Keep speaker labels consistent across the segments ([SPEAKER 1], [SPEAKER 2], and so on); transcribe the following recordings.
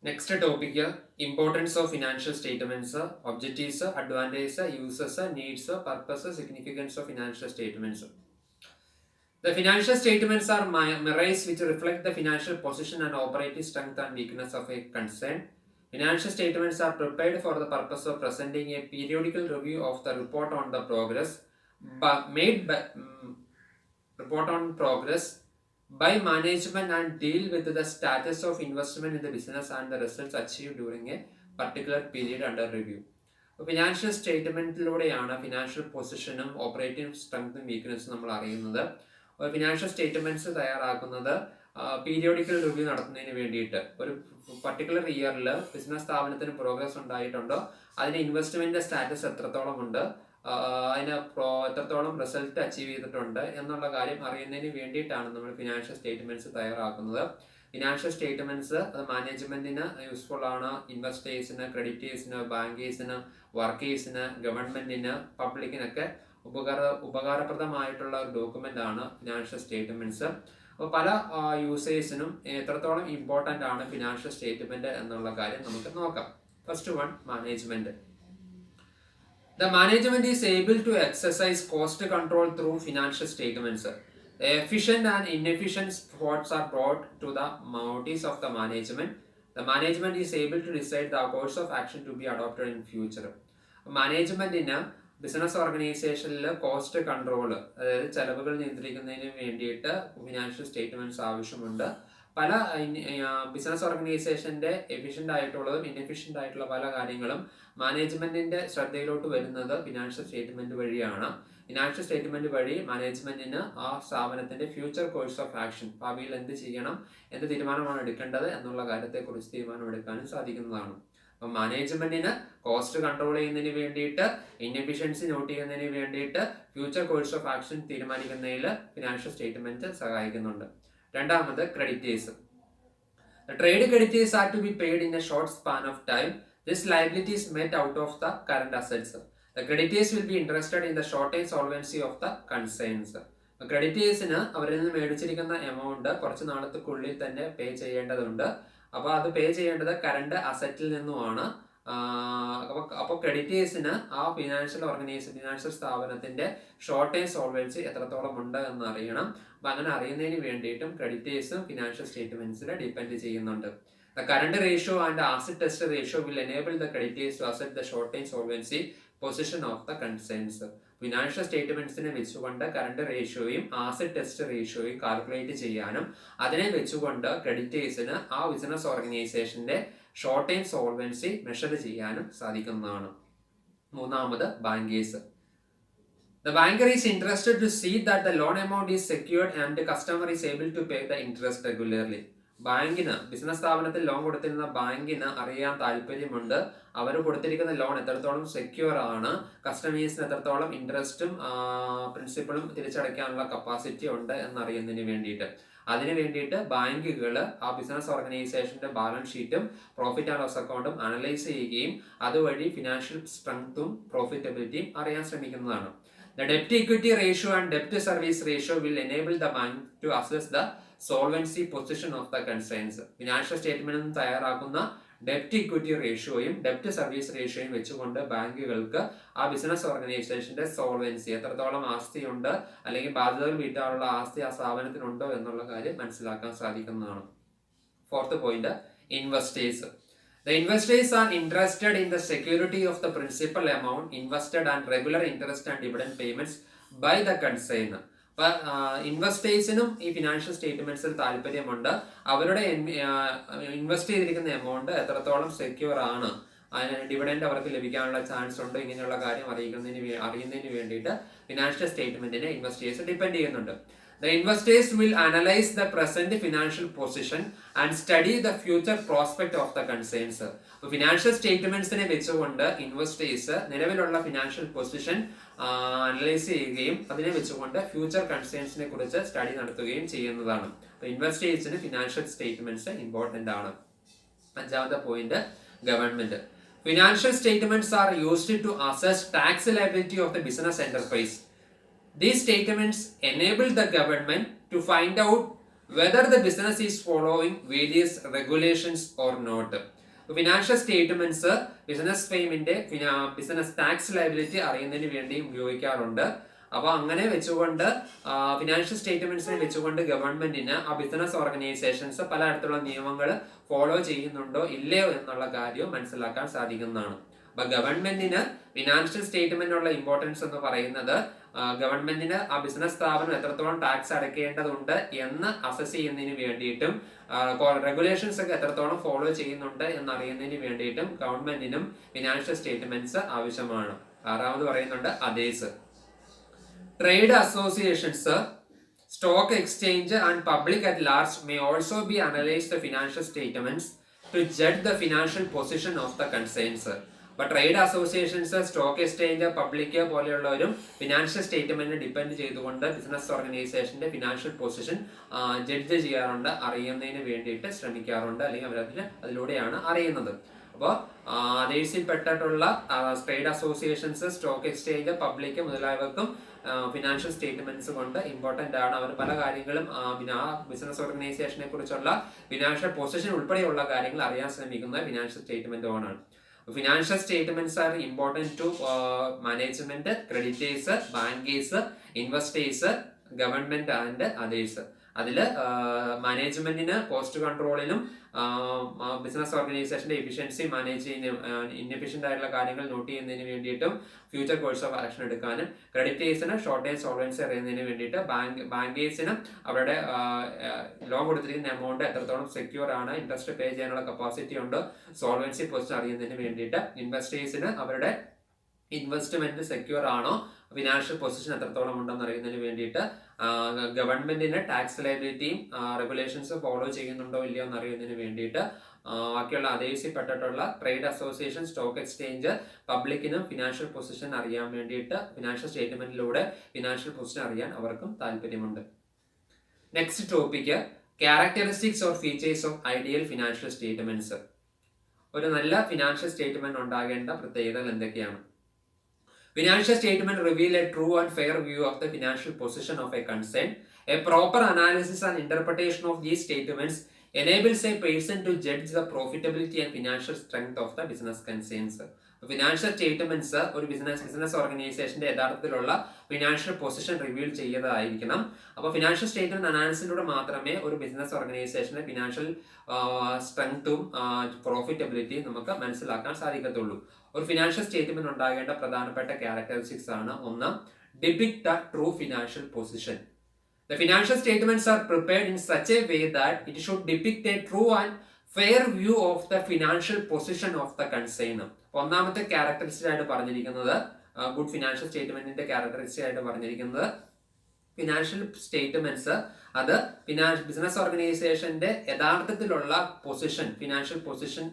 [SPEAKER 1] Next topic importance of financial statements, objectives, advantages, uses, needs, purpose, significance of financial statements. The financial statements are mirrors which reflect the financial position and operating strength and weakness of a concern. Financial statements are prepared for the purpose of presenting a periodical review of the report on the progress report on progress by management and deal with the status of investment in the business and the results achieved during a particular period under review. Financial സ്റ്റേറ്റ്മെന്റിലൂടെയാണ് financial പൊസിഷനും operating സ്ട്രെങ്തും വീക്ക്നെസ്സും നമ്മൾ അറിയുന്നത്. Financial statements തയ്യാറാക്കുന്നത് periodical review നടത്തുന്നതിന് വേണ്ടിയിട്ട് ഒരു പർട്ടിക്കുലർ ഇയറിൽ ബിസിനസ് സ്ഥാപനത്തിന് പ്രോഗ്രസ് ഉണ്ടായിട്ടുണ്ടോ, അതിന് ഇൻവെസ്റ്റ്മെന്റ് സ്റ്റാറ്റസ് എത്രത്തോളം ഉണ്ട്, അതിന് എത്രത്തോളം റിസൾട്ട് അച്ചീവ് ചെയ്തിട്ടുണ്ട് എന്നുള്ള കാര്യം അറിയുന്നതിന് വേണ്ടിയിട്ടാണ് നമ്മൾ ഫിനാൻഷ്യൽ സ്റ്റേറ്റ്മെന്റ്സ് തയ്യാറാക്കുന്നത്. ഫിനാൻഷ്യൽ സ്റ്റേറ്റ്മെന്റ്സ് അത് മാനേജ്മെന്റിന് യൂസ്ഫുൾ ആണ്, ഇൻവെസ്റ്റേഴ്സിന്, ക്രെഡിറ്റേഴ്സിന്, ബാങ്കേഴ്സിന്, വർക്കേഴ്സിന്, ഗവൺമെന്റിന്, പബ്ലിക്കിനൊക്കെ ഉപകാരപ്രദമായിട്ടുള്ള ഒരു ഡോക്യുമെന്റ് ആണ് ഫിനാൻഷ്യൽ സ്റ്റേറ്റ്മെന്റ്സ്. അപ്പോൾ പല യൂസേഴ്സിനും എത്രത്തോളം ഇമ്പോർട്ടൻ്റ് ആണ് ഫിനാൻഷ്യൽ സ്റ്റേറ്റ്മെന്റ് എന്നുള്ള കാര്യം നമുക്ക് നോക്കാം. First one, management. The management is able to exercise cost control through financial statements. Efficient and inefficient spots are brought to the notice of the management. The management is able to decide the course of action to be adopted in future. മാനേജ്മെന്റിന് business ഓർഗനൈസേഷനിൽ cost control, അതായത് ചെലവുകൾ നിയന്ത്രിക്കുന്നതിന് വേണ്ടിയിട്ട് financial statements ആവശ്യമുണ്ട്. പല business ഓർഗനൈസേഷന്റെ efficient ആയിട്ടുള്ളതും ഇൻഎഫിഷ്യൻ്റ് ആയിട്ടുള്ള പല കാര്യങ്ങളും മാനേജ്മെന്റിന്റെ ശ്രദ്ധയിലോട്ട് വരുന്നത് ഫിനാൻഷ്യൽ സ്റ്റേറ്റ്മെന്റ് വഴിയാണ്. ഫിനാൻഷ്യൽ സ്റ്റേറ്റ്മെന്റ് വഴി മാനേജ്മെന്റിന് ആ സ്ഥാപനത്തിന്റെ ഫ്യൂച്ചർ കോഴ്സ് ഓഫ് ആക്ഷൻ, ഭാവിയിൽ എന്ത് ചെയ്യണം, എന്ത് തീരുമാനമാണ് എടുക്കേണ്ടത് എന്നുള്ള കാര്യത്തെക്കുറിച്ച് തീരുമാനമെടുക്കാനും സാധിക്കുന്നതാണ്. അപ്പം മാനേജ്മെന്റിന് കോസ്റ്റ് കൺട്രോൾ ചെയ്യുന്നതിന് വേണ്ടിയിട്ട്, ഇൻഎഫിഷ്യൻസി നോട്ട് ചെയ്യുന്നതിന് വേണ്ടിയിട്ട്, ഫ്യൂച്ചർ കോഴ്സ് ഓഫ് ആക്ഷൻ തീരുമാനിക്കുന്നതിൽ ഫിനാൻഷ്യൽ സ്റ്റേറ്റ്മെന്റ് സഹായിക്കുന്നുണ്ട്. രണ്ടാമത്, creditors. The trade creditors are to be paid in a short span of time. This liability is met out of the current assets. The creditors will be interested in the short-term solvency of the concerns. ക്രെഡിറ്റേഴ്സിന് അവരിൽ നിന്ന് മേടിച്ചിരിക്കുന്ന amount കുറച്ച് നാളത്തേക്കുള്ളിൽ തന്നെ പേ ചെയ്യേണ്ടതുണ്ട്. അപ്പോൾ അത് പേ ചെയ്യേണ്ടത് current അസറ്റിൽ നിന്നുമാണ്. അപ്പോൾ ക്രെഡിറ്റേഴ്സിന് ആ ഫിനാൻഷ്യൽ സ്ഥാപനത്തിന്റെ ഷോർട്ട് ടൈം സോൾവൻസി എത്രത്തോളം ഉണ്ട് എന്ന് അറിയണം. അപ്പം അങ്ങനെ അറിയുന്നതിന് വേണ്ടിയിട്ടും ക്രെഡിറ്റേഴ്സും ഫിനാൻഷ്യൽ സ്റ്റേറ്റ്മെന്റ്സിൽ ഡിപ്പെൻഡ് ചെയ്യുന്നുണ്ട്. The current ratio and asset test ratio will enable the creditors to assess the short term solvency position of the concerns. Financial സ്റ്റേറ്റ്മെന്റ്സിനെ വെച്ചുകൊണ്ട് കറണ്ട് റേഷ്യോയും ആസറ്റ് ടെസ്റ്റ് റേഷ്യോയും കാൽക്കുലേറ്റ് ചെയ്യാനും അതിനെ വെച്ചുകൊണ്ട് ക്രെഡിറ്റേഴ്സിന് ആ ബിസിനസ് ഓർഗനൈസേഷന്റെ ഷോർട്ട് ടൈം സോൾവൻസി മെഷർ ചെയ്യാനും സാധിക്കുന്നതാണ്. മൂന്നാമത്, bankers. The banker is interested to see that the loan amount is secured and the customer is able to pay the interest regularly. ബാങ്കിന്, ബിസിനസ് സ്ഥാപനത്തിൽ ലോൺ കൊടുത്തിരുന്ന ബാങ്കിന് അറിയാൻ താല്പര്യമുണ്ട് അവർ കൊടുത്തിരിക്കുന്ന ലോൺ എത്രത്തോളം സെക്യൂർ ആണ്, കസ്റ്റമേഴ്സിന് എത്രത്തോളം ഇൻട്രസ്റ്റും പ്രിൻസിപ്പളും തിരിച്ചടയ്ക്കാനുള്ള കപ്പാസിറ്റി ഉണ്ട് എന്നറിയുന്നതിന് വേണ്ടിയിട്ട്. അതിനു വേണ്ടിയിട്ട് ബാങ്കുകൾ ആ ബിസിനസ് ഓർഗനൈസേഷന്റെ ബാലൻസ് ഷീറ്റും പ്രോഫിറ്റ് ആൻഡ് ലോസ് അക്കൗണ്ടും അനലൈസ് ചെയ്യുകയും അതുവഴി ഫിനാൻഷ്യൽ സ്ട്രെങ്തും പ്രോഫിറ്റബിലിറ്റിയും അറിയാൻ ശ്രമിക്കുന്നതാണ്. The debt equity ratio and debt service ratio will enable the bank to assess the solvency position of the concerns. Financial statement തയ്യാറാക്കുന്ന ഡെപ്റ്റ് ഇക്വിറ്റി റേഷ്യോയും ഡെപ്റ്റ് സർവീസ് റേഷ്യോയും വെച്ചുകൊണ്ട് ബാങ്കുകൾക്ക് ആ ബിസിനസ് ഓർഗനൈസേഷന്റെ സോൾവൻസി, എത്രത്തോളം ആസ്തിയുണ്ട് അല്ലെങ്കിൽ ബാധ്യതകൾ വീട്ടാനുള്ള ആസ്തി ആ സ്ഥാപനത്തിനുണ്ടോ എന്നുള്ള കാര്യം മനസ്സിലാക്കാൻ സാധിക്കുന്നതാണ്. Fourth point, investors. The investors are interested in the security of the principal amount invested and regular interest and dividend payments by the concern. അപ്പോൾ ഇൻവെസ്റ്റേഴ്സിനും ഈ ഫിനാൻഷ്യൽ സ്റ്റേറ്റ്മെന്റ്സിൽ താല്പര്യമുണ്ട്. അവരുടെ ഇൻവെസ്റ്റ് ചെയ്തിരിക്കുന്ന എമൗണ്ട് എത്രത്തോളം സെക്യൂർ ആണ്, അതിന് ഡിവിഡൻഡ് അവർക്ക് ലഭിക്കാനുള്ള ചാൻസ് ഉണ്ട്, ഇങ്ങനെയുള്ള കാര്യം അറിയുന്നതിന് വേണ്ടിയിട്ട് ഫിനാൻഷ്യൽ സ്റ്റേറ്റ്മെന്റിനെ ഇൻവെസ്റ്റേഴ്സ് ഡിപ്പെൻഡ് ചെയ്യുന്നുണ്ട്. The investors will analyze the present financial position and study the future prospect of the concerns. Financial സ്റ്റേറ്റ്മെന്റ്സിനെ വെച്ചുകൊണ്ട് ഇൻവെസ്റ്റേഴ്സ് നിലവിലുള്ള ഫിനാൻഷ്യൽ പൊസിഷൻ അനലൈസ് ചെയ്യുകയും അതിനെ വെച്ചുകൊണ്ട് ഫ്യൂച്ചർ കൺസേൺസിനെ കുറിച്ച് സ്റ്റഡി നടത്തുകയും ചെയ്യുന്നതാണ്. ഇൻവെസ്റ്റേഴ്സിന് ഫിനാൻഷ്യൽ സ്റ്റേറ്റ്മെന്റ്സ് ഇമ്പോർട്ടന്റ് ആണ്. അഞ്ചാമത്തെ point, government. Financial statements are used to assess tax liability of the business enterprise. These statements enable the government to find out whether the business is following various regulations or not. Financial statements business ഫെയിമിന്റെ business tax liability അറിയുന്നതിന് വേണ്ടി ഉപയോഗിക്കാറുണ്ട്. അപ്പോൾ അങ്ങനെ വെച്ചുകൊണ്ട് financial സ്റ്റേറ്റ്മെന്റ്സിനെ വെച്ചുകൊണ്ട് ഗവൺമെന്റിന് ആ ബിസിനസ് ഓർഗനൈസേഷൻസ് പലതരത്തിലുള്ള നിയമങ്ങൾ ഫോളോ ചെയ്യുന്നുണ്ടോ ഇല്ലയോ എന്നുള്ള കാര്യവും മനസ്സിലാക്കാൻ സാധിക്കുന്നതാണ്. അപ്പൊ ഗവൺമെന്റിന് ഫിനാൻഷ്യൽ സ്റ്റേറ്റ്മെന്റിനുള്ള ഇമ്പോർട്ടൻസ് എന്ന് പറയുന്നത് ഗവൺമെന്റിന് ആ ബിസിനസ് സ്ഥാപനം എത്രത്തോളം ടാക്സ് അടയ്ക്കേണ്ടതുണ്ട് എന്ന് അസസ് ചെയ്യുന്നതിന് വേണ്ടിയിട്ടും റെഗുലേഷൻസ് ഒക്കെ എത്രത്തോളം ഫോളോ ചെയ്യുന്നുണ്ട് എന്നറിയുന്നതിന് വേണ്ടിയിട്ടും ഗവൺമെന്റിനും ഫിനാൻഷ്യൽ സ്റ്റേറ്റ്മെന്റ്സ് ആവശ്യമാണ്. ആറാമത് പറയുന്നുണ്ട് others. Trade associations, stock exchange and public at large may also be analyzed the financial statements to judge the financial position of the concerns. But trade associations, stock exchange, public പോലെയുള്ളവരും financial statement depend ചെയ്തുകൊണ്ട് business ഓർഗനൈസേഷന്റെ financial position judge ചെയ്യാറുണ്ട്, അറിയുന്നതിന് വേണ്ടിയിട്ട് ശ്രമിക്കാറുണ്ട്, അല്ലെങ്കിൽ അതിലൂടെയാണ് അറിയുന്നത്. അപ്പോൾ അതേഴ്സിൽ പെട്ടിട്ടുള്ള trade associations, stock exchange, public മുതലായവർക്കും ഫിനാൻഷ്യൽ സ്റ്റേറ്റ്മെന്റ്സ് കൊണ്ട് ഇമ്പോർട്ടന്റ് ആണ്. അവർ പല കാര്യങ്ങളും ആ ബിസിനസ് ഓർഗനൈസേഷനെ കുറിച്ചുള്ള ഫിനാൻഷ്യൽ പൊസിഷൻ ഉൾപ്പെടെയുള്ള കാര്യങ്ങൾ അറിയാൻ ശ്രമിക്കുന്നത് ഫിനാൻഷ്യൽ സ്റ്റേറ്റ്മെന്റ് ആണ്. Financial statements are important to management, creditors, bankers, investors, government and others. അതിൽ മാനേജ്മെന്റിന് കോസ്റ്റ് കൺട്രോളിനും ബിസിനസ് ഓർഗനൈസേഷന്റെ എഫിഷ്യൻസി മാനേജ് ചെയ്യുന്ന ഇൻഎഫിഷ്യന്റ് ആയിട്ടുള്ള കാര്യങ്ങൾ നോട്ട് ചെയ്യുന്നതിന് വേണ്ടിയിട്ടും ഫ്യൂച്ചർ കോഴ്സ് ഓഫ് ആക്ഷൻ എടുക്കാനും, ക്രെഡിറ്റേഴ്സിന് ഷോർട്ട് ടൈം സോൾവൻസി അറിയുന്നതിന് വേണ്ടിയിട്ട്, ബാങ്കേഴ്സിനും അവരുടെ ലോൺ കൊടുത്തിരിക്കുന്ന എമൗണ്ട് എത്രത്തോളം സെക്യൂർ ആണ്, ഇൻട്രസ്റ്റ് പേ ചെയ്യാനുള്ള കപ്പാസിറ്റി ഉണ്ട്, സോൾവൻസി പൊസിഷൻ അറിയുന്നതിന് വേണ്ടിയിട്ട്, ഇൻവെസ്റ്റേഴ്സിന് അവരുടെ ഇൻവെസ്റ്റ്മെന്റ് സെക്യൂർ ആണോ, ഫിനാൻഷ്യൽ പൊസിഷൻ എത്രത്തോളം ഉണ്ടെന്ന് അറിയുന്നതിന് വേണ്ടിയിട്ട്, ഗവൺമെന്റിന് ടാക്സ് ലയബിലിറ്റിയും റെഗുലേഷൻസ് ഫോളോ ചെയ്യുന്നുണ്ടോ ഇല്ലയോ എന്ന് അറിയുന്നതിന് വേണ്ടിയിട്ട്, ബാക്കിയുള്ള അതേഴ്സിൽ പെട്ടിട്ടുള്ള ട്രേഡ് അസോസിയേഷൻ, സ്റ്റോക്ക് എക്സ്ചേഞ്ച്, പബ്ലിക്കിനും ഫിനാൻഷ്യൽ പൊസിഷൻ അറിയാൻ വേണ്ടിയിട്ട് ഫിനാൻഷ്യൽ സ്റ്റേറ്റ്മെന്റിലൂടെ ഫിനാൻഷ്യൽ പൊസിഷൻ അറിയാൻ അവർക്കും താല്പര്യമുണ്ട്. Next topic, characteristics or features of ideal financial statements. ഒരു നല്ല ഫിനാൻഷ്യൽ സ്റ്റേറ്റ്മെന്റ് ഉണ്ടാകേണ്ട പ്രത്യേകതകൾ എന്തൊക്കെയാണ്? Financial statement reveal a true and fair view of the financial position of a concern. A proper analysis and interpretation of these statements enables a person to judge the profitability and financial strength of the business concerns. Financial statements ഒരു business ഓർഗനൈസേഷന്റെ യഥാർത്ഥത്തിലുള്ള financial position reveal ചെയ്തതായിരിക്കണം. അപ്പോൾ financial statement അനാലിസിലൂടെ മാത്രമേ ഒരു business ഓർഗനൈസേഷന്റെ financial സ്ട്രെങ്ത്തും പ്രോഫിറ്റബിലിറ്റിയും നമുക്ക് മനസ്സിലാക്കാൻ സാധിക്കത്തുള്ളൂ. ഒരു ഫിനാൻഷ്യൽ സ്റ്റേറ്റ്മെന്റ് ഉണ്ടാകേണ്ട പ്രധാനപ്പെട്ട ക്യാരക്ടറിസ്റ്റിക്സ് ആണ്: ഒന്ന്, depict the true financial position. The financial statements are prepared in such a way that it should depict a true and fair view of the financial position of the concern. ഒന്നാമത്തെ characteristic ആയിട്ട് പറഞ്ഞിരിക്കുന്നത്, good financial സ്റ്റേറ്റ്മെന്റിന്റെ characteristic ആയിട്ട് പറഞ്ഞിരിക്കുന്നത്, financial statements അത് business ഓർഗനൈസേഷന്റെ യഥാർത്ഥത്തിലുള്ള position, financial position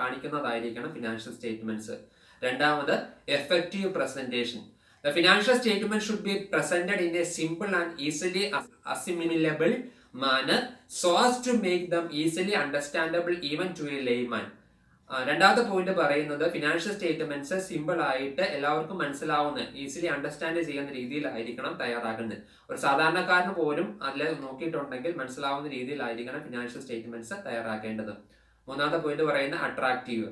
[SPEAKER 1] കാണിക്കുന്നതായിരിക്കണം ഫിനാൻഷ്യൽ സ്റ്റേറ്റ്മെന്റ്സ്. രണ്ടാമത്, effective presentation. The financial statement should be presented in a simple and easily assimilable manner so as to make them easily understandable even to a layman. രണ്ടാമത്തെ point പറയുന്നത്, financial statements simple ആയിട്ട് എല്ലാവർക്കും മനസ്സിലാവുന്ന, easily understand ചെയ്യുന്ന രീതിയിലായിരിക്കണം തയ്യാറാക്കുന്നത്. ഒരു സാധാരണക്കാരന് പോലും അതിൽ നോക്കിയിട്ടുണ്ടെങ്കിൽ മനസ്സിലാവുന്ന രീതിയിലായിരിക്കണം ഫിനാൻഷ്യൽ സ്റ്റേറ്റ്മെന്റ്സ് തയ്യാറാക്കേണ്ടത്. മൂന്നാമത്തെ പോയിന്റ് പറയുന്നത് attractive.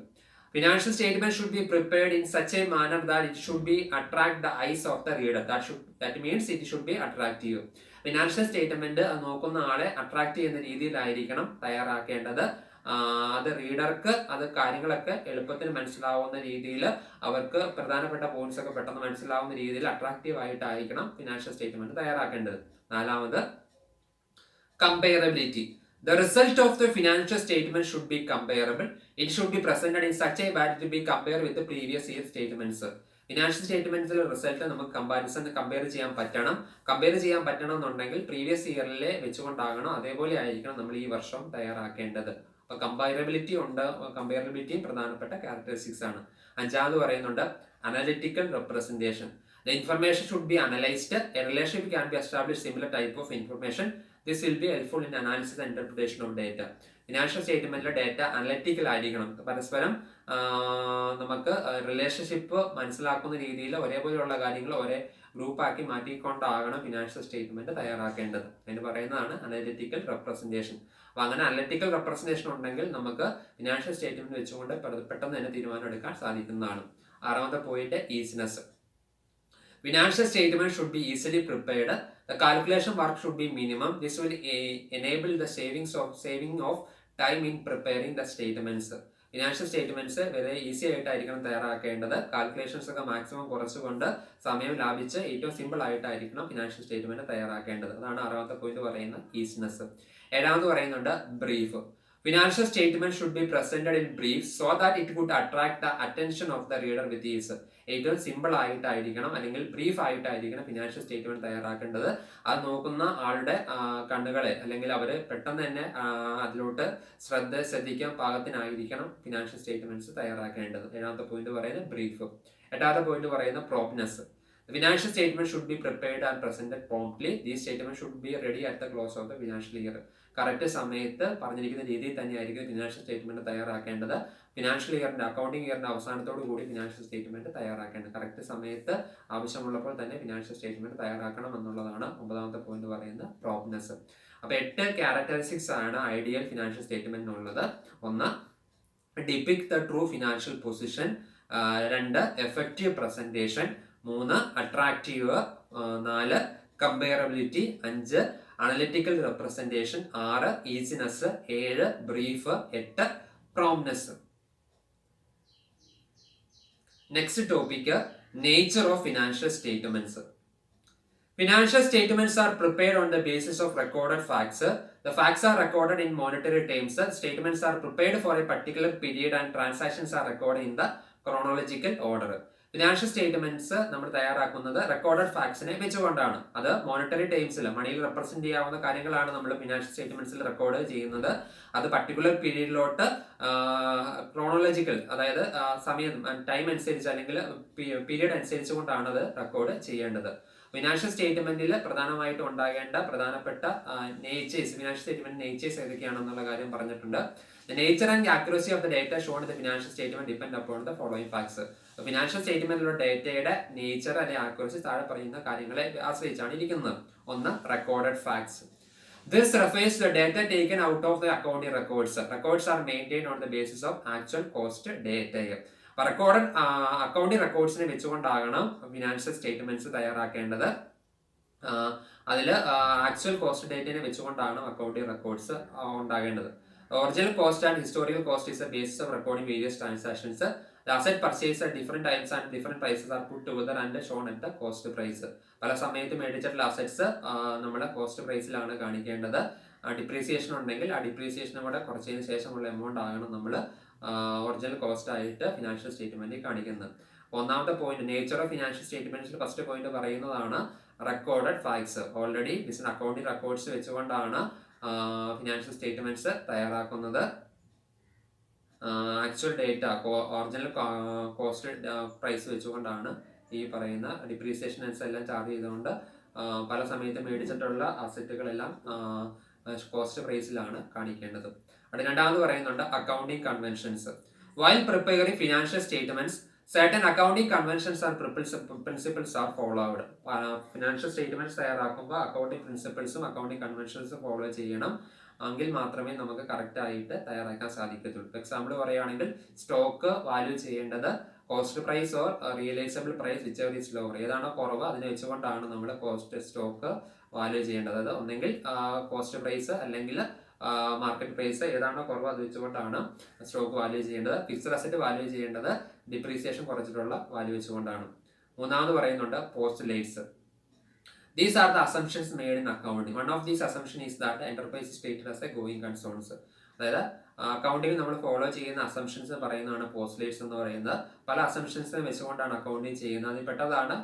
[SPEAKER 1] Financial statement should be prepared in such a manner that it should be attract the eyes of the reader. That means it should be attractive. Financial statement നോക്കുന്ന ആളെ attract ചെയ്യുന്ന രീതിയിലായിരിക്കണം തയ്യാറാക്കേണ്ടത്. അത് റീഡർക്ക് അത് കാര്യങ്ങളൊക്കെ എളുപ്പത്തിൽ മനസ്സിലാവുന്ന രീതിയിൽ, അവർക്ക് പ്രധാനപ്പെട്ട പോയിന്റ്സ് ഒക്കെ പെട്ടെന്ന് മനസ്സിലാവുന്ന രീതിയിൽ അട്രാക്റ്റീവ് ആയിട്ടായിരിക്കണം ഫിനാൻഷ്യൽ സ്റ്റേറ്റ്മെന്റ് തയ്യാറാക്കേണ്ടത്. നാലാമത്, comparability. The result of the financial statement should be comparable. It should be presented in such a way that it will be compared with the previous year statements. Financial സ്റ്റേറ്റ്മെന്റ്സിലെ result നമുക്ക് compare ചെയ്യാൻ പറ്റണം എന്നുണ്ടെങ്കിൽ previous ഇയറിലെ വെച്ചുകൊണ്ടാകണം, അതേപോലെ ആയിരിക്കണം നമ്മൾ ഈ വർഷം തയ്യാറാക്കേണ്ടത്. അപ്പൊ കമ്പയറബിലിറ്റിയും പ്രധാനപ്പെട്ട ക്യാരക്ടറിസ്റ്റിക്സ് ആണ്. അഞ്ചാമത് പറയുന്നുണ്ട് analytical representation. The information should be analyzed. A relationship can be established similar type of information. This will be helpful in analysis and interpretation of data. Financial സ്റ്റേറ്റ്മെന്റിലെ ഡേറ്റ അനലിറ്റിക്കൽ ആയിരിക്കണം. പരസ്പരം നമുക്ക് റിലേഷൻഷിപ്പ് മനസ്സിലാക്കുന്ന രീതിയിൽ ഒരേപോലെയുള്ള കാര്യങ്ങൾ ഒരേ ഗ്രൂപ്പാക്കി മാറ്റിക്കൊണ്ടാകണം ഫിനാൻഷ്യൽ സ്റ്റേറ്റ്മെന്റ് തയ്യാറാക്കേണ്ടത്. അതിന് പറയുന്നതാണ് അനലിറ്റിക്കൽ റെപ്രസെന്റേഷൻ. അപ്പോൾ അങ്ങനെ അനലിറ്റിക്കൽ റെപ്രസെന്റേഷൻ ഉണ്ടെങ്കിൽ നമുക്ക് ഫിനാൻഷ്യൽ സ്റ്റേറ്റ്മെന്റ് വെച്ചുകൊണ്ട് പെട്ടെന്ന് തന്നെ തീരുമാനം എടുക്കാൻ സാധിക്കുന്നതാണ്. ആറാമത്തെ point easiness. Financial statement should be easily prepared. The calculation work should be minimum. This will enable the saving of time in preparing the statements. Financial statements വളരെ ഈസി ആയിട്ടായിരിക്കണം തയ്യാറാക്കേണ്ടത്. കാൽക്കുലേഷൻസ് ഒക്കെ maximum കുറച്ചുകൊണ്ട് സമയം ലാഭിച്ച് ഏറ്റവും സിമ്പിൾ ആയിട്ടായിരിക്കണം ഫിനാൻഷ്യൽ സ്റ്റേറ്റ്മെന്റ് തയ്യാറാക്കേണ്ടത്. അതാണ് ആറാമത്തെ point പറയുന്ന easiness. ഏഴാമത് പറയുന്നുണ്ട് brief. Financial statement should be presented in brief so that it would attract the attention of the reader with ease. ഏറ്റവും സിമ്പിൾ ആയിട്ടായിരിക്കണം അല്ലെങ്കിൽ ബ്രീഫ് ആയിട്ടായിരിക്കണം ഫിനാൻഷ്യൽ സ്റ്റേറ്റ്മെന്റ് തയ്യാറാക്കേണ്ടത്. അത് നോക്കുന്ന ആളുടെ കണ്ണുകളെ അല്ലെങ്കിൽ അവര് പെട്ടെന്ന് തന്നെ അതിലോട്ട് ശ്രദ്ധിക്കാൻ പാകത്തിനായിരിക്കണം ഫിനാൻഷ്യൽ സ്റ്റേറ്റ്മെന്റ്സ് തയ്യാറാക്കേണ്ടത്. ഏഴാമത്തെ പോയിന്റ് പറയുന്നത് ബ്രീഫ്. എട്ടാമത്തെ പോയിന്റ് പറയുന്നത് പ്രോപ്നെസ്. The financial statement should be prepared and presented promptly. These statements should be ready at the close of the financial year. Correct സമയത്ത് പറഞ്ഞിരിക്കുന്ന രീതിയിൽ തന്നെയായിരിക്കും ഫിനാൻഷ്യൽ സ്റ്റേറ്റ്മെന്റ് തയ്യാറാക്കേണ്ടത്. ഫിനാൻഷ്യൽ ഇയറിന്റെ അക്കൗണ്ടിംഗ് ഇയറിന്റെ അവസാനത്തോടു കൂടി financial statement തയ്യാറാക്കേണ്ടത്. Correct സമയത്ത് ആവശ്യമുള്ളപ്പോൾ തന്നെ ഫിനാൻഷ്യൽ സ്റ്റേറ്റ്മെന്റ് തയ്യാറാക്കണം എന്നുള്ളതാണ് ഒമ്പതാമത്തെ പോയിന്റ് പറയുന്ന പ്രോപ്നെസ്. അപ്പൊ 8 ക്യാരക്ടറിസ്റ്റിക്സ് ആണ് ഐഡിയൽ ഫിനാൻഷ്യൽ സ്റ്റേറ്റ്മെന്റിനുള്ളത്. 1. Depict the true financial position. 2. Effective presentation. 3. Attractive. 4. Comparability. 5. Analytical representation. 6. Easiness. 7. Brief. 8. Promptness. Next topic nature of financial statements. Financial statements are prepared on the basis of recorded facts. The facts are recorded in monetary terms. Statements are prepared for a particular period and transactions are recorded in the chronological order. Financial statements നമ്മൾ തയ്യാറാക്കുന്നത് recorded ഫാക്ട്സിനെ വെച്ചുകൊണ്ടാണ്. അത് monetary ടൈംസിൽ മണിയിൽ represent ചെയ്യാവുന്ന കാര്യങ്ങളാണ് നമ്മൾ financial സ്റ്റേറ്റ്മെന്റ്സിൽ record ചെയ്യുന്നത്. അത് പർട്ടിക്കുലർ പീരീഡിലോട്ട് ക്രോണോളജിക്കൽ, അതായത് സമയം ടൈം അനുസരിച്ച് അല്ലെങ്കിൽ പീരീഡ് അനുസരിച്ചുകൊണ്ടാണ് അത് റെക്കോർഡ് ചെയ്യേണ്ടത്. ഫിനാൻഷ്യൽ സ്റ്റേറ്റ്മെന്റിൽ പ്രധാനമായിട്ടും ഉണ്ടാകേണ്ട പ്രധാനപ്പെട്ട നേച്ചേഴ്സ്, ഫിനാൻഷ്യൽ സ്റ്റേറ്റ്മെന്റ് നേച്ചേഴ്സ് ഏതൊക്കെയാണെന്നുള്ള കാര്യം പറഞ്ഞിട്ടുണ്ട്. The nature and accuracy of the data shown in the financial statement depend upon the following facts. Financial സ്റ്റേറ്റ്മെന്റിലുള്ള ഡേറ്റയുടെ നേച്ചർ അല്ലെങ്കിൽ ആക്യുറസി താഴെ പറയുന്ന കാര്യങ്ങളെ ആശ്രയിച്ചാണ് ഇരിക്കുന്നത്. 1. Recorded facts. This refers to the data taken out of the accounting records. Records are maintained on the basis of actual cost data. Recorded accounting റെക്കോർഡ്സിനെ വെച്ചുകൊണ്ടാകണം ഫിനാൻഷ്യൽ സ്റ്റേറ്റ്മെന്റ്സ് തയ്യാറാക്കേണ്ടത്. അതിൽ ആക്ച്വൽ കോസ്റ്റ് ഡേറ്റിനെ വെച്ചുകൊണ്ടാണ് അക്കൗണ്ടിംഗ് റെക്കോർഡ്സ് ഉണ്ടാകേണ്ടത്. Original cost and historical cost is the basis of recording various transactions. The asset purchased at different times and different prices are put together and shown at the cost price. പല സമയത്ത് മേടിച്ചിട്ടുള്ള assets നമ്മുടെ cost പ്രൈസിലാണ് കാണിക്കേണ്ടത്. Depreciation ഉണ്ടെങ്കിൽ ആ depreciation കൂടെ കുറച്ചതിന് ശേഷമുള്ള amount ആകണം നമ്മൾ ഒറിജിനൽ കോസ്റ്റ് ആയിട്ട് ഫിനാൻഷ്യൽ സ്റ്റേറ്റ്മെന്റ് കാണിക്കുന്നത്. ഒന്നാമത്തെ പോയിന്റ് നേച്ചർ ഓഫ് ഫിനാൻഷ്യൽ സ്റ്റേറ്റ്മെന്റ്സിൽ ഫസ്റ്റ് പോയിന്റ് പറയുന്നതാണ് recorded facts. Already business accounting records വെച്ചുകൊണ്ടാണ് ഫിനാൻഷ്യൽ സ്റ്റേറ്റ്മെന്റ്സ് തയ്യാറാക്കുന്നത്. Actual data original cost price വെച്ചുകൊണ്ടാണ് ഈ പറയുന്ന ഡിപ്രീസിയേഷൻസ് എല്ലാം ചാർജ് ചെയ്തുകൊണ്ട് പല സമയത്ത് മേടിച്ചിട്ടുള്ള അസറ്റുകളെല്ലാം കോസ്റ്റ് പ്രൈസിലാണ് കാണിക്കേണ്ടത്. രണ്ടാമത് പറയുന്നുണ്ട് accounting conventions. While preparing financial statements certain accounting conventions and principles are followed. Financial statements തയ്യാറാക്കുമ്പോൾ അക്കൗണ്ടിംഗ് പ്രിൻസിപ്പിൾസും അക്കൗണ്ടിംഗ് കൺവെൻഷൻസും ഫോളോ ചെയ്യണം. എങ്കിൽ മാത്രമേ നമുക്ക് കറക്റ്റ് ആയിട്ട് തയ്യാറാക്കാൻ സാധിക്കത്തുള്ളൂ. എക്സാമ്പിൾ പറയുകയാണെങ്കിൽ സ്റ്റോക്ക് വാല്യൂ ചെയ്യേണ്ടത് cost price or realisable price whichever is lower. ഏതാണോ കുറവ് അതിനെ വെച്ചുകൊണ്ടാണ് നമ്മൾ കോസ്റ്റ് സ്റ്റോക്ക് വാല്യൂ ചെയ്യേണ്ടത്. അത് ഒന്നെങ്കിൽ കോസ്റ്റ് പ്രൈസ് അല്ലെങ്കിൽ മാർക്കറ്റ് പ്രൈസ് ഏതാണോ കുറവ് അത് വെച്ചുകൊണ്ടാണ് സ്റ്റോക്ക് വാല്യൂ ചെയ്യേണ്ടത്. ഫിക്സഡ് അസറ്റ് വാല്യൂ ചെയ്യേണ്ടത് ഡിപ്രീസിയേഷൻ കുറച്ചിട്ടുള്ള വാല്യൂ വെച്ചുകൊണ്ടാണ്. മൂന്നാമത് പറയുന്നുണ്ട് postulates. These are the assumptions made in accounting. One of these assumptions is that the enterprise is treated as a going concerns. അതായത് അക്കൗണ്ടിങ് നമ്മൾ ഫോളോ ചെയ്യുന്ന assumptions പറയുന്നതാണ് postulates എന്ന് പറയുന്നത്. പല അസംഷൻസിനെ വെച്ചുകൊണ്ടാണ് അക്കൗണ്ടിങ് ചെയ്യുന്നത്. അതിൽ പെട്ടതാണ്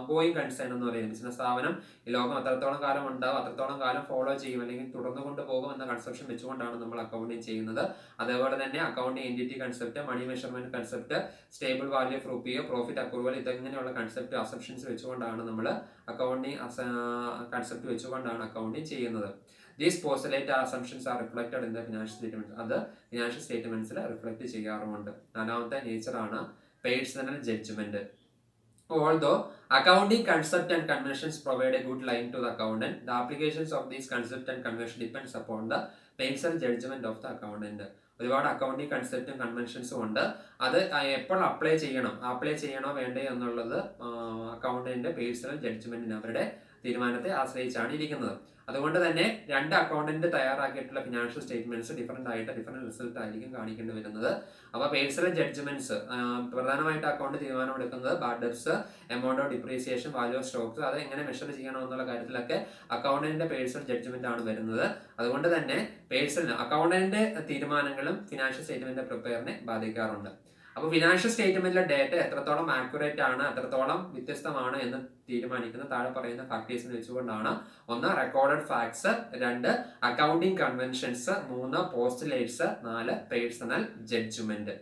[SPEAKER 1] ഗോയിങ് കൺസേൺ എന്ന് പറയുന്നത്. ബിസിനസ് സ്ഥാപനം ഈ ലോകം അത്രത്തോളം കാലം ഉണ്ടാവും, അത്രത്തോളം കാലം ഫോളോ ചെയ്യും അല്ലെങ്കിൽ തുടർന്നു കൊണ്ടുപോകും എന്ന കൺസെപ്ഷൻ വെച്ചുകൊണ്ടാണ് നമ്മൾ അക്കൗണ്ടിങ് ചെയ്യുന്നത്. അതേപോലെ തന്നെ accounting entity concept, money measurement concept, stable value of rupee, profit accrual, ഇതെങ്ങനെയുള്ള കൺസെപ്റ്റ് അസംഷൻസ് വെച്ചുകൊണ്ടാണ് നമ്മൾ അക്കൗണ്ടിങ് കൺസെപ്റ്റ് വെച്ചുകൊണ്ടാണ് അക്കൗണ്ടിങ് ചെയ്യുന്നത്. These postulate assumptions are reflected in the financial statements. അത് ഫിനാൻഷ്യൽ സ്റ്റേറ്റ്മെന്റ്സിൽ റിഫ്ലക്ട് ചെയ്യാറുമുണ്ട്. നാലാമത്തെ നേച്ചർ ആണ് personal judgement. Although accounting concept and conventions provide a good line to the accountant, the applications of these concepts and conventions depends upon the personal judgement of the accountant. ഒരുപാട് accounting കൺസെപ്റ്റും കൺവെൻഷൻസും ഉണ്ട്. അത് എപ്പോൾ apply ചെയ്യണോ വേണ്ടേ എന്നുള്ളത് അക്കൗണ്ടന്റിന്റെ personal ജഡ്ജ്മെന്റിന് അവരുടെ തീരുമാനത്തെ ആശ്രയിച്ചാണ് ഇരിക്കുന്നത്. അതുകൊണ്ട് തന്നെ രണ്ട് അക്കൗണ്ടന്റ് തയ്യാറാക്കിയിട്ടുള്ള ഫിനാൻഷ്യൽ സ്റ്റേറ്റ്മെന്റ്സ് ഡിഫറെന്റ് റിസൾട്ട് ആയിരിക്കും കാണിക്കേണ്ടി വരുന്നത്. അപ്പോൾ പേഴ്സണൽ ജഡ്ജ്മെന്റ്സ് പ്രധാനമായിട്ട് അക്കൗണ്ട് തീരുമാനമെടുക്കുന്നത് bad debts, amount of depreciation, value of stocks, അത് എങ്ങനെ മെഷർ ചെയ്യണം എന്നുള്ള കാര്യത്തിലൊക്കെ അക്കൗണ്ടന്റിന്റെ പേഴ്സണൽ ജഡ്ജ്മെന്റ് ആണ് വരുന്നത്. അതുകൊണ്ട് തന്നെ അക്കൗണ്ടന്റിന്റെ തീരുമാനങ്ങളും ഫിനാൻഷ്യൽ സ്റ്റേറ്റ്മെന്റ് പ്രിപ്പയറിനെ ബാധിക്കാറുണ്ട്. അപ്പോൾ ഫിനാൻഷ്യൽ സ്റ്റേറ്റ്മെന്റിലെ ഡേറ്റ എത്രത്തോളം ആക്യുറേറ്റ് ആണ്, എത്രത്തോളം വ്യത്യസ്തമാണ് എന്ന് തീരുമാനിക്കുന്ന താഴെ പറയുന്ന ഫാക്ടേഴ്സിനെ വെച്ചുകൊണ്ടാണ്: 1 recorded facts, 2 accounting conventions, 3 postulates, 4 personal judgement.